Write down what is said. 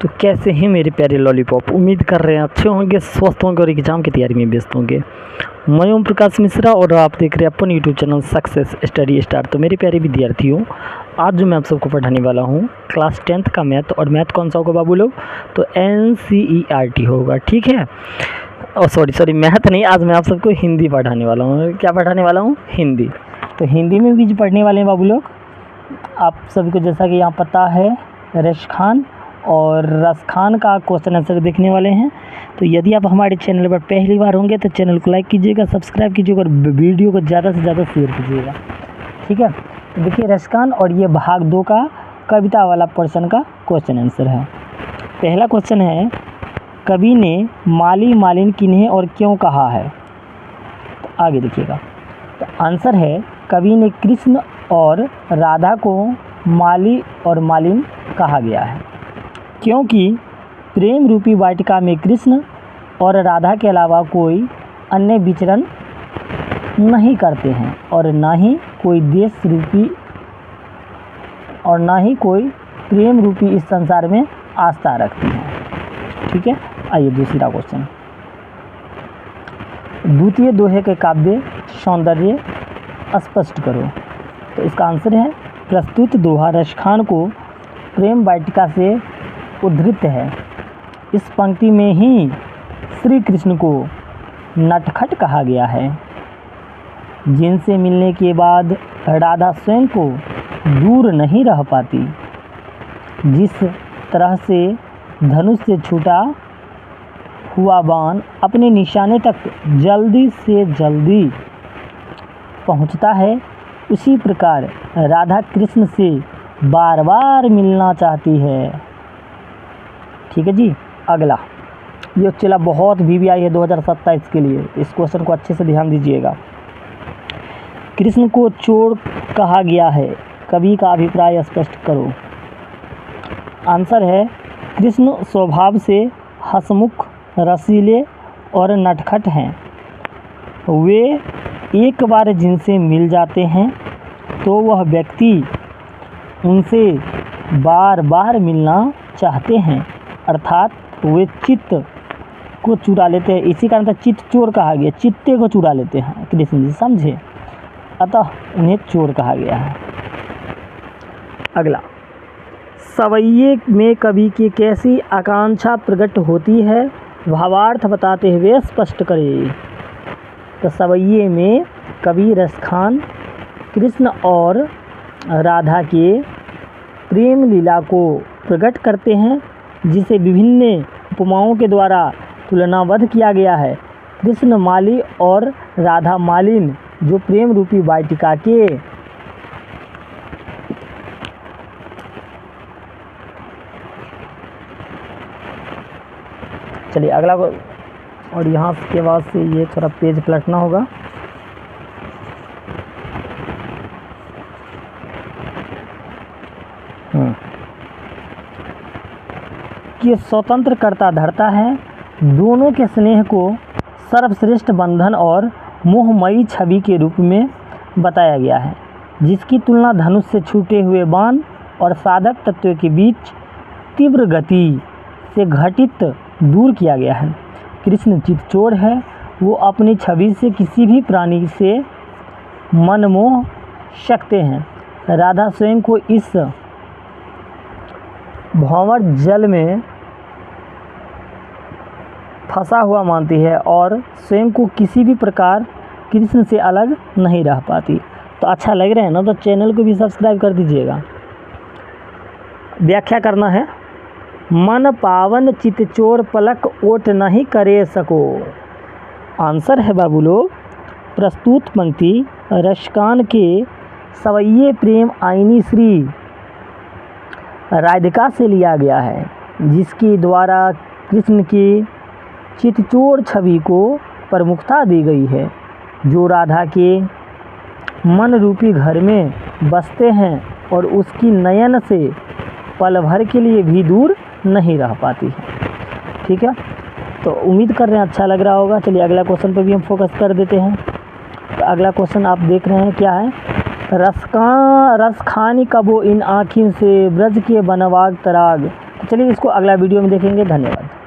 तो कैसे हैं मेरे प्यारे लॉलीपॉप। उम्मीद कर रहे हैं अच्छे होंगे, स्वस्थ होंगे और एग्ज़ाम की तैयारी में व्यस्त होंगे। मैं ओम प्रकाश मिश्रा और आप देख रहे हैं अपन YouTube channel success study star. तो मेरे प्यारे विद्यार्थियों, आज जो मैं आप सबको पढ़ाने वाला हूँ क्लास 10th का मैथ। और मैथ कौन सा होगा बाबू लोग? तो NCERT होगा, ठीक है। और सॉरी मैथ नहीं, आज मैं आप सबको हिंदी पढ़ाने वाला हूँ। क्या पढ़ाने वाला हूँ? हिंदी। तो हिंदी में भी पढ़ने वाले हैं बाबू लोग। आप सभी को जैसा कि यहाँ पता है, रश खान और रस खान का क्वेश्चन आंसर देखने वाले हैं। तो यदि आप हमारे चैनल पर पहली बार होंगे तो चैनल को लाइक कीजिएगा, सब्सक्राइब कीजिएगा और वीडियो को ज़्यादा से ज़्यादा शेयर कीजिएगा, ठीक है। तो देखिए रश खान, और ये भाग 2 का कविता वाला पोर्शन का क्वेश्चन आंसर है। पहला क्वेश्चन है, कवि ने माली मालिन किन्हें और क्यों कहा है? तो आगे देखिएगा। तो आंसर है, कवि ने कृष्ण और राधा को माली और मालिन कहा गया है, क्योंकि प्रेम रूपी वाटिका में कृष्ण और राधा के अलावा कोई अन्य विचरण नहीं करते हैं और ना ही कोई देश रूपी और ना ही कोई प्रेम रूपी इस संसार में आस्था रखती हैं, ठीक है। आइए दूसरा क्वेश्चन। द्वितीय दोहे के काव्य सौंदर्य स्पष्ट करो। तो इसका आंसर है, प्रस्तुत दोहा रश खान को प्रेम वाटिका से उद्धृत है। इस पंक्ति में ही श्री कृष्ण को नटखट कहा गया है, जिनसे मिलने के बाद राधा स्वयं को दूर नहीं रह पाती। जिस तरह से धनुष से छूटा हुआ बाण अपने निशाने तक जल्दी से जल्दी पहुंचता है, उसी प्रकार राधा कृष्ण से बार बार मिलना चाहती है, ठीक है जी। अगला ये चला बहुत VVI है 2027 के लिए, इस क्वेश्चन को अच्छे से ध्यान दीजिएगा। कृष्ण को चोर कहा गया है, कवि का अभिप्राय स्पष्ट करो। आंसर है, कृष्ण स्वभाव से हंसमुख, रसीले और नटखट हैं। वे एक बार जिनसे मिल जाते हैं तो वह व्यक्ति उनसे बार बार मिलना चाहते हैं, अर्थात वे चित्त को चुरा लेते हैं। इसी कारण से चित्त चोर कहा गया, चित्ते को चुरा लेते हैं कृष्ण जी, समझे, अतः उन्हें चोर कहा गया है। अगला, सवैये में कवि की कैसी आकांक्षा प्रकट होती है, भावार्थ बताते हुए स्पष्ट करें। तो सवैये में कवि रस खान कृष्ण और राधा के प्रेम लीला को प्रकट करते हैं, जिसे विभिन्न उपमाओं के द्वारा तुलनाबद्ध किया गया है। कृष्ण माली और राधा मालिन, जो प्रेम रूपी वाटिका के चलिए अगला, और यहाँ के बाद से ये थोड़ा पेज पलटना होगा। कि स्वतंत्र करता धरता है, दोनों के स्नेह को सर्वश्रेष्ठ बंधन और मोहमयी छवि के रूप में बताया गया है, जिसकी तुलना धनुष से छूटे हुए बाण और साधक तत्व के बीच तीव्र गति से घटित दूर किया गया है। कृष्ण चितचोर है, वो अपनी छवि से किसी भी प्राणी से मन मोह सकते हैं। राधा स्वयं को इस भंवर जल में फंसा हुआ मानती है और स्वयं को किसी भी प्रकार कृष्ण से अलग नहीं रह पाती। तो अच्छा लग रहा है ना, तो चैनल को भी सब्सक्राइब कर दीजिएगा। व्याख्या करना है, मन पावन चितचोर पलक ओट नहीं करे सको। आंसर है बाबू लोग, प्रस्तुत पंक्ति रशकान के सवैये प्रेम आईनी श्री राधिका से लिया गया है, जिसके द्वारा कृष्ण की चितचोर छवि को प्रमुखता दी गई है, जो राधा के मन रूपी घर में बसते हैं और उसकी नयन से पल भर के लिए भी दूर नहीं रह पाती है, ठीक है। तो उम्मीद कर रहे हैं अच्छा लग रहा होगा। चलिए अगला क्वेश्चन पर भी हम फोकस कर देते हैं। तो अगला क्वेश्चन आप देख रहे हैं क्या है, रस खानी कबो इन आँखिन से ब्रज के बनवाग तराग। चलिए इसको अगला वीडियो में देखेंगे। धन्यवाद।